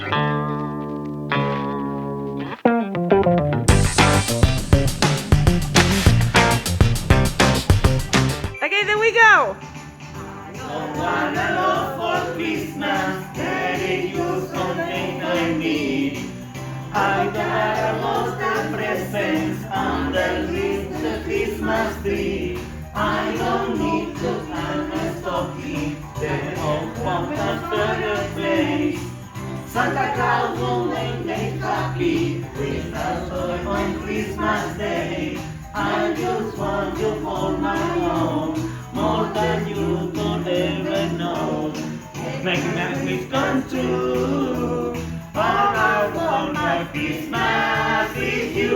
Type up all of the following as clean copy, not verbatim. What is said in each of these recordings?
Okay, then we go. Don't wanna love for Christmas, getting you something I need. I got most the presents underneath the Christmas tree. I don't need to hang a stocking, then open the place. Santa Claus will make me happy with a toy on Christmas Day. I just want you for my own, more than you could ever know. Make my wish come true. All I want my Christmas is you.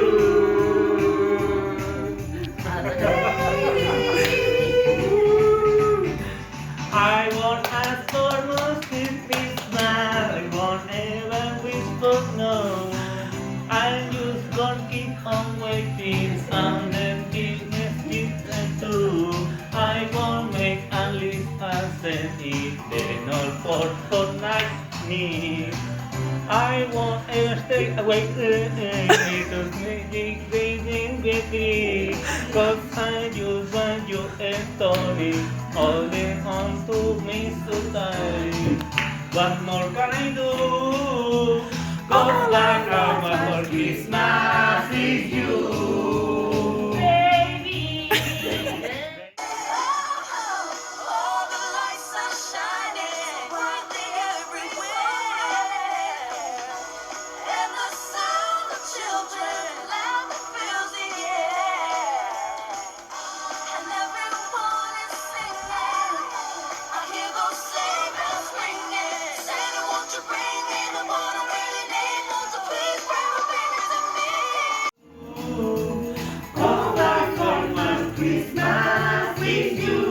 I won't ask for much this Christmas. I won't ever wish for no. I just gonna keep on waiting on the Christmas season too. I won't make a list and send it then all for nice need. I won't ever stay away because maybe waiting with me. Cause I just want you a story, holding on to me so tight. What more can I do? Cause like I want for Christmas is you. Baby. All the lights are shining brightly everywhere, and the sound of children laughing fills the air, and everyone is singing. I hear those sleigh bells ringing. Santa, won't you bring me the one I really need? Won't you please bring a baby to me? Cause I want my Christmas with you.